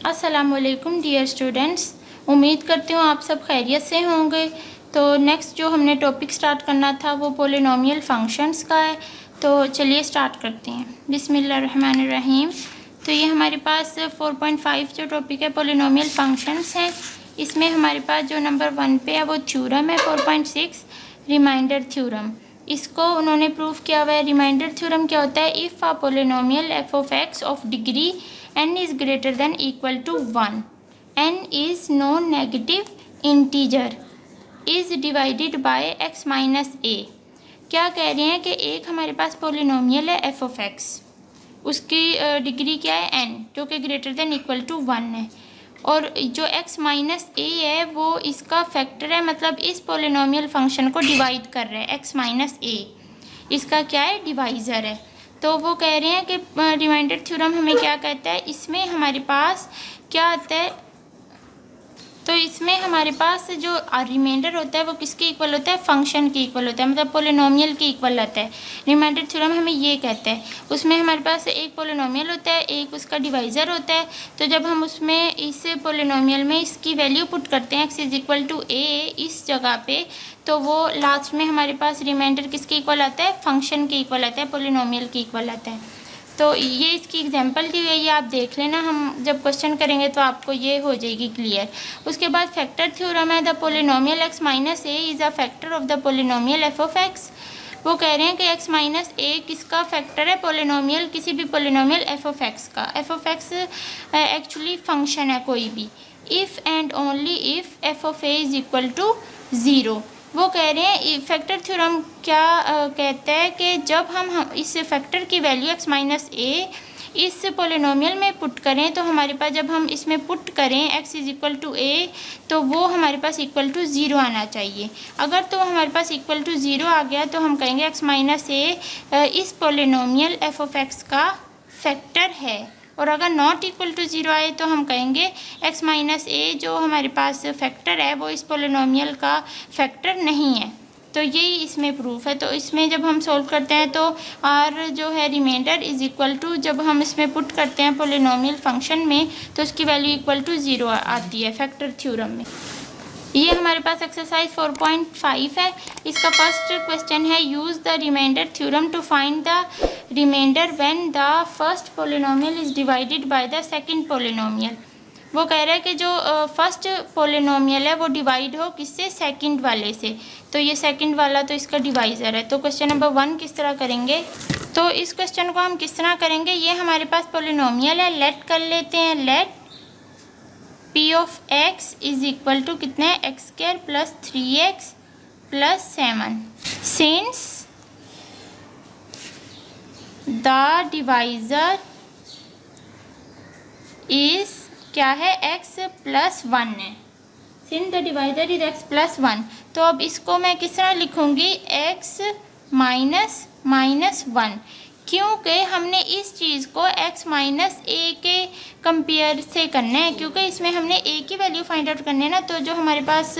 अस्सलामुअलैकुम dear students, उम्मीद करती हूँ आप सब खैरियत से होंगे। तो नेक्स्ट जो हमने टॉपिक स्टार्ट करना था वो पॉलिनोमियल फंक्शंस का है। तो चलिए स्टार्ट करते हैं। बिस्मिल्लाहिर्रहमानिर्रहीम। तो ये हमारे पास 4.5 जो टॉपिक है पॉलिनोमियल फंक्शंस हैं। इसमें हमारे पास जो नंबर 1 पे है वो थ्योरम है 4.6 रिमाइंडर थ्योरम। इसको उन्होंने प्रूव किया हुआ है। रिमाइंडर थ्योरम क्या होता है? If a polynomial F of x of degree n is greater than equal to 1, n is non-negative integer is divided by x minus a। क्या कह रहे हैं कि एक हमारे पास पॉलिनोमियल है f of x, उसकी डिग्री क्या है n, जो कि ग्रेटर देन इक्वल टू 1 है, और जो x माइनस a है वो इसका फैक्टर है, मतलब इस पॉलिनोमियल फंक्शन को डिवाइड कर रहा है। x माइनस a इसका क्या है? डिवाइज़र है। तो वो कह रहे हैं कि रिमाइंडर थ्योरम हमें क्या कहता है, इसमें हमारे पास क्या आता है? तो इसमें हमारे पास जो रिमाइंडर होता है वो किसके इक्वल होता है? फंक्शन के इक्वल होता है, मतलब पॉलिनोमियल के इक्वल आता है। रिमाइंडर थ्योरम हमें ये कहता है। उसमें हमारे पास एक पॉलिनोमियल होता है, एक उसका डिवाइज़र होता है। तो जब हम उसमें इस पॉलिनोमियल में इसकी वैल्यू पुट करते हैं x is equal to a इस जगह पे, तो वो लास्ट में हमारे पास रिमाइंडर किसके इक्वल आता है? फंक्शन के इक्वल आता है, पॉलिनोमियल के इक्वल आता है। तो ये इसकी एग्जांपल दी हुई है, ये आप देख लेना, हम जब क्वेश्चन करेंगे तो आपको ये हो जाएगी क्लियर। उसके बाद फैक्टर थ्योरम है, the polynomial x minus a is a factor of the polynomial f of x। वो कह रहे हैं कि x माइनस ए किसका फैक्टर है? पॉलिनोमियल, किसी भी पॉलिनोमियल f ऑफ x का। f of x actually function है कोई भी। If and only if f of a is equal to 0। वो कह रहे हैं फैक्टर थ्योरम क्या कहता है कि जब हम इस फैक्टर की वैल्यू x माइनस ए इस पॉलिनोमियल में पुट करें, तो हमारे पास जब हम इसमें पुट करें x इज़ इक्वल टू ए, तो वो हमारे पास इक्वल टू 0 आना चाहिए। अगर तो हमारे पास इक्वल टू 0 आ गया तो हम कहेंगे x माइनस ए इस पॉलिनोमियल f ऑफ x का फैक्टर है, और अगर नॉट इक्वल टू 0 आए तो हम कहेंगे x माइनस ए जो हमारे पास फैक्टर है वो इस पॉलिनोमियल का फैक्टर नहीं है। तो यही इसमें प्रूफ है। तो इसमें जब हम सॉल्व करते हैं तो r जो है रिमाइंडर इज़ इक्वल टू, जब हम इसमें पुट करते हैं पॉलिनोमियल फंक्शन में तो उसकी वैल्यू इक्वल टू 0 आती है फैक्टर थ्योरम में। ये हमारे पास एक्सरसाइज 4.5 है। इसका फर्स्ट क्वेश्चन है, use the remainder theorem to find the remainder when the first polynomial is divided by the second polynomial. वो कह रहा है कि जो फर्स्ट पॉलिनोमियल है वो डिवाइड हो किससे? सेकंड वाले से। तो ये सेकंड वाला तो इसका डिवाइज़र है। तो क्वेश्चन नंबर 1 किस तरह करेंगे? तो इस क्वेश्चन को हम किस तरह करेंगे? ये हमारे पास पॉलिनोमियल है, लेट कर लेते हैं। Let p of x is equal to कितना है? X square plus 3x plus 7। Since the divisor is क्या है? x प्लस 1 है। Since the divisor is x plus 1। तो अब इसको मैं किस तरह लिखूँगी? x माइनस माइनस 1, क्योंकि हमने इस चीज़ को x माइनस ए के कंपेयर से करना है, क्योंकि इसमें हमने a की वैल्यू फाइंड आउट करनी है ना। तो जो हमारे पास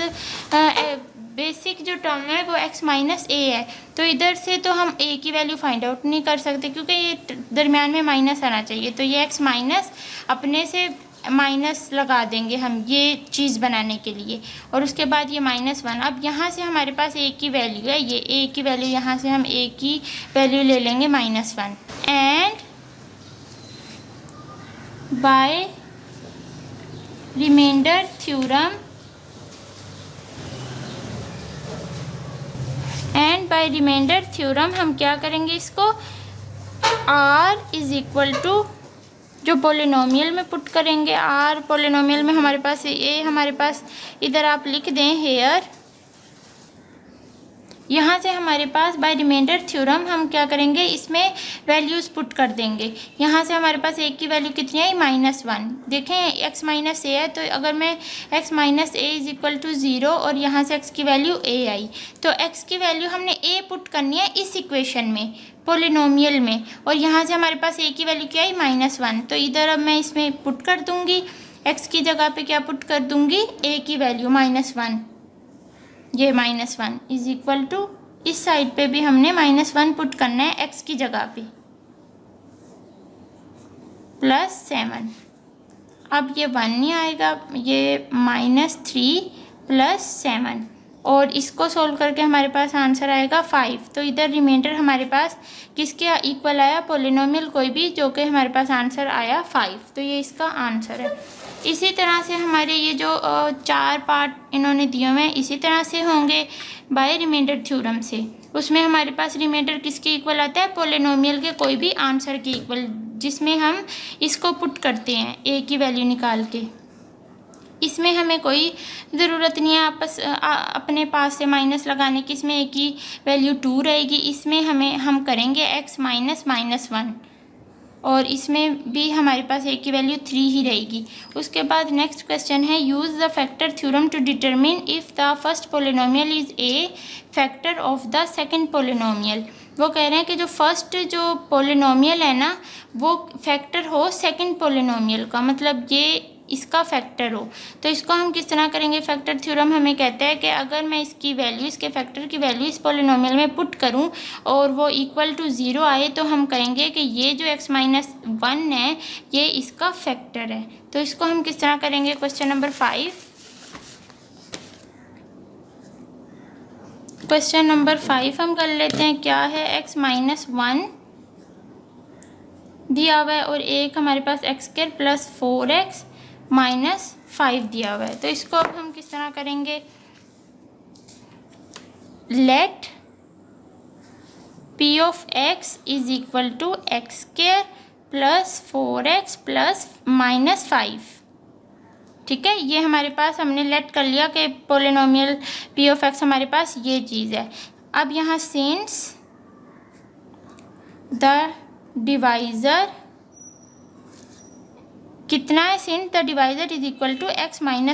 बेसिक जो टर्म है वो x माइनस ए है, तो इधर से तो हम a की वैल्यू फाइंड आउट नहीं कर सकते क्योंकि ये दरमियान में माइनस आना चाहिए। तो ये x माइनस अपने से माइनस लगा देंगे हम ये चीज़ बनाने के लिए, और उसके बाद ये -1। अब यहाँ से हमारे पास a की वैल्यू है, ये a की वैल्यू, यहाँ से हम a की वैल्यू ले लेंगे -1। And by remainder theorem, and by remainder theorem हम क्या करेंगे? इसको r इज़ इक्वल टू जो पॉलिनोमियल में पुट करेंगे, r पॉलिनोमियल में हमारे पास a हमारे पास इधर आप लिख दें हेयर। यहाँ से हमारे पास बाय रिमाइंडर थ्योरम हम क्या करेंगे? इसमें वैल्यूज़ पुट कर देंगे। यहाँ से हमारे पास a की वैल्यू कितनी आई? -1। देखें x माइनस ए है, तो अगर मैं x minus a is equal to 0 और यहाँ से x की वैल्यू a आई, तो x की वैल्यू हमने a पुट करनी है इस इक्वेशन में, पॉलिनोमियल में, और यहाँ से हमारे पास a की वैल्यू क्या आई? -1। तो इधर अब मैं इसमें पुट कर दूँगी, x की जगह पे क्या पुट कर दूँगी? a की वैल्यू -1, ये -1 इज़ इक्वल टू, इस साइड पे भी हमने -1 पुट करना है x की जगह पे, +7। अब ये 1 नहीं आएगा, ये -3 + 7 और इसको सोल्व करके हमारे पास आंसर आएगा 5। तो इधर रिमाइंडर हमारे पास किसके इक्वल आया, पॉलिनोमियल कोई भी, जो कि हमारे पास आंसर आया 5। तो ये इसका आंसर है। इसी तरह से हमारे ये जो 4 पार्ट इन्होंने दिए हुए हैं इसी तरह से होंगे बाय रिमाइंडर थ्योरम से। उसमें हमारे पास रिमाइंडर किसके इक्वल आता है, पॉलिनोमियल के कोई भी आंसर के इक्वल, जिसमें हम इसको पुट करते हैं ए की वैल्यू निकाल के। इसमें हमें कोई ज़रूरत नहीं है अपने पास से माइनस लगाने की, इसमें ए की वैल्यू 2 रहेगी। इसमें हम करेंगे x -1 और इसमें भी हमारे पास ए की वैल्यू 3 ही रहेगी। उसके बाद नेक्स्ट क्वेश्चन है, use the factor theorem to determine if the first polynomial is a factor of the second polynomial. वो कह रहे हैं कि जो फर्स्ट जो पोलिनोमियल है ना वो फैक्टर हो सेकंड पोलिनोमियल का, मतलब ये इसका फैक्टर हो। तो इसको हम किस तरह करेंगे, फैक्टर थ्योरम हमें कहता है कि अगर मैं इसकी वैल्यू, इसके फैक्टर की वैल्यू इस पोलिनोमियल में पुट करूं और वो इक्वल टू 0 आए तो हम कहेंगे कि ये जो x - 1 है ये इसका फैक्टर है। तो इसको हम किस तरह करेंगे, क्वेश्चन नंबर 5। क्वेश्चन नंबर 5 हम कर लेते हैं। क्या है, x - 1 दिया हुआ है और एक हमारे पास x² + 4x - 5 दिया हुआ है। तो इसको अब हम किस तरह करेंगे, let p of x is equal to x² + 4x + -5। ठीक है, ये हमारे पास हमने लेट कर लिया कि पोलिनोमियल p of x हमारे पास ये चीज़ है। अब यहाँ सिंस द डिवाइज़र कितना है, since the divisor is equal to x - 1।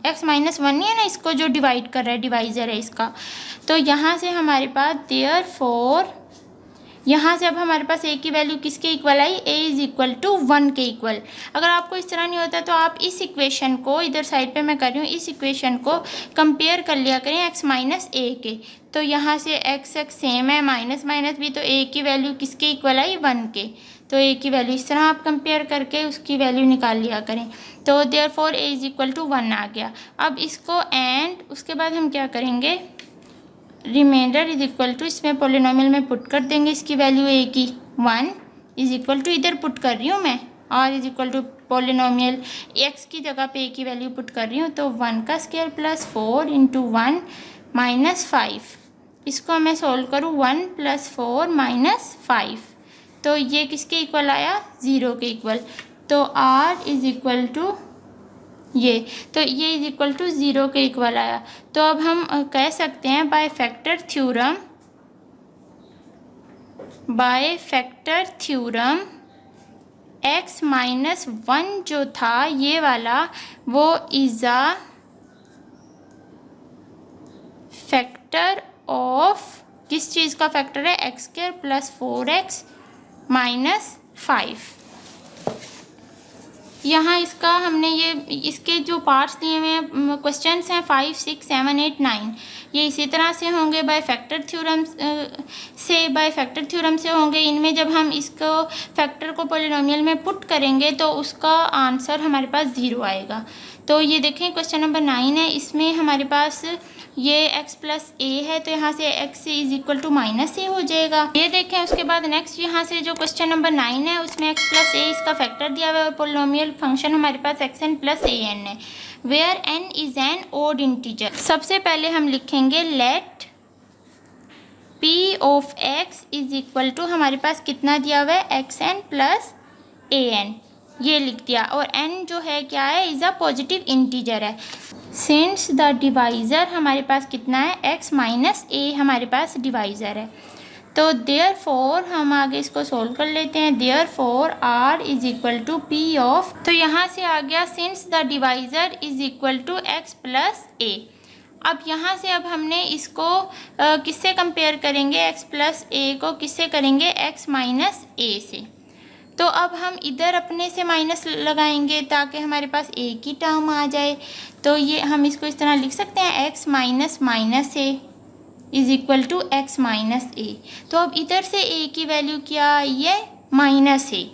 x - 1 नहीं है ना, इसको जो डिवाइड कर रहा है डिवाइज़र है इसका। तो यहाँ से हमारे पास देयरफॉर, यहाँ से अब हमारे पास a की वैल्यू किसके इक्वल आई, a इज़ इक्वल टू 1 के इक्वल। अगर आपको इस तरह नहीं होता तो आप इस इक्वेशन को, इधर साइड पे मैं कर रही हूँ, इस इक्वेशन को कंपेयर कर लिया करें x - a के। तो यहाँ से x सेम है, माइनस भी, तो a की वैल्यू किसके इक्वल आई, 1 के। तो a की वैल्यू इस तरह आप कंपेयर करके उसकी वैल्यू निकाल लिया करें। तो therefore a is equal to 1 आ गया। अब इसको एंड उसके बाद हम क्या करेंगे, रिमाइंडर इज इक्वल टू, इसमें पोलिनोमियल में पुट कर देंगे इसकी वैल्यू a की 1 इज इक्वल टू, इधर पुट कर रही हूँ मैं, r is equal to polynomial x की जगह पे a की वैल्यू पुट कर रही हूँ। तो 1² + 4 × 1 - 5। इसको मैं सोल्व करूँ, 1 + 4 - 5। तो ये किसके इक्वल आया, 0 के इक्वल। तो r इज इक्वल टू ये, तो ये इज इक्वल टू 0 के इक्वल आया। तो अब हम कह सकते हैं बाय फैक्टर थ्योरम x - 1 जो था ये वाला, वो इज़ अ फैक्टर ऑफ, किस चीज़ का फैक्टर है, x² + 4x - 5। यहाँ इसका हमने ये, इसके जो पार्ट्स दिए हुए हैं, क्वेश्चंस हैं 5, 6, 7, 8, 9, ये इसी तरह से होंगे बाय फैक्टर थ्योरम से होंगे। इनमें जब हम इसको फैक्टर को पॉलिनोमियल में पुट करेंगे तो उसका आंसर हमारे पास 0 आएगा। तो ये देखें क्वेश्चन नंबर 9 है, इसमें हमारे पास ये x + a है, तो यहाँ से x is equal to -a हो जाएगा। ये देखें उसके बाद नेक्स्ट यहाँ से जो क्वेश्चन नंबर 9 है उसमें x + a इसका फैक्टर दिया हुआ है और पोलिनोमियल फंक्शन हमारे पास xn + an है, where n is an odd integer. सबसे पहले हम लिखेंगे let p of x is equal to, हमारे पास कितना दिया हुआ है, xn + an, ये लिख दिया। और n जो है क्या है, इज़ अ पॉजिटिव इंटीजर है। सिंस द डिवाइज़र हमारे पास कितना है, x - a हमारे पास डिवाइज़र है। तो देयरफॉर हम आगे इसको सोल्व कर लेते हैं। Therefore r is equal to p of, तो यहाँ से आ गया since the divisor is equal to x + a। अब यहाँ से अब हमने इसको किससे कंपेयर करेंगे, x + a को किससे करेंगे, x - a से। तो अब हम इधर अपने से माइनस लगाएंगे ताकि हमारे पास a की टर्म आ जाए। तो ये हम इसको इस तरह लिख सकते हैं, x - a is equal to x - a। तो अब इधर से a की वैल्यू क्या आई है, -a।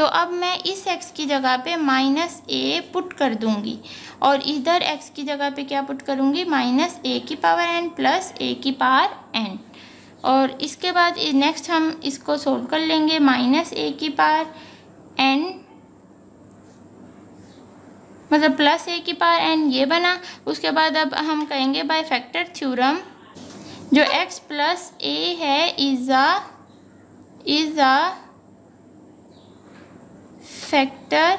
तो अब मैं इस x की जगह पे -a पुट कर दूँगी और इधर x की जगह पे क्या पुट करूँगी, -a की पावर n प्लस a की पावर n। और इसके बाद नेक्स्ट हम इसको सोल्व कर लेंगे, -a की पावर n मतलब प्लस a की पावर n ये बना। उसके बाद अब हम कहेंगे बाय फैक्टर थ्योरम जो x प्लस a है is a factor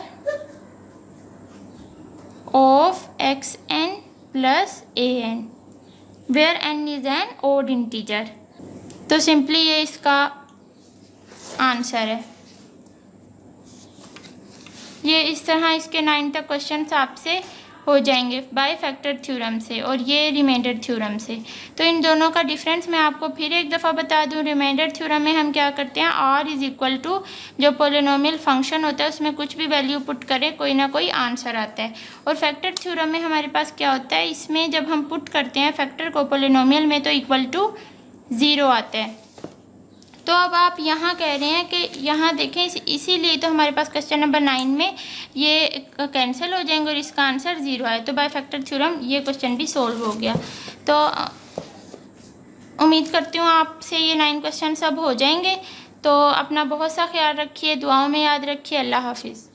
of xn plus an where n is an odd integer. तो सिंपली ये इसका आंसर है। ये इस तरह इसके 9 तक क्वेश्चंस आपसे हो जाएंगे बाय फैक्टर थ्योरम से और ये रिमाइंडर थ्योरम से। तो इन दोनों का डिफरेंस मैं आपको फिर एक दफ़ा बता दूं। रिमाइंडर थ्योरम में हम क्या करते हैं, r इज़ इक्वल टू जो पोलिनोमियल फंक्शन होता है उसमें कुछ भी वैल्यू पुट करें कोई ना कोई आंसर आता है। और फैक्टर थ्योरम में हमारे पास क्या होता है, इसमें जब हम पुट करते हैं फैक्टर को पोलिनोमियल में तो इक्वल टू 0 आता है। तो अब आप यहाँ कह रहे हैं कि यहाँ देखें इसीलिए तो हमारे पास क्वेश्चन नंबर 9 में ये कैंसिल हो जाएंगे और इसका आंसर 0 आए। तो बाय फैक्टर थ्योरम ये क्वेश्चन भी सोल्व हो गया। तो उम्मीद करती हूँ आपसे ये 9 क्वेश्चन सब हो जाएंगे। तो अपना बहुत सा ख्याल रखिए, दुआओं में याद रखिए। अल्लाह हाफिज़।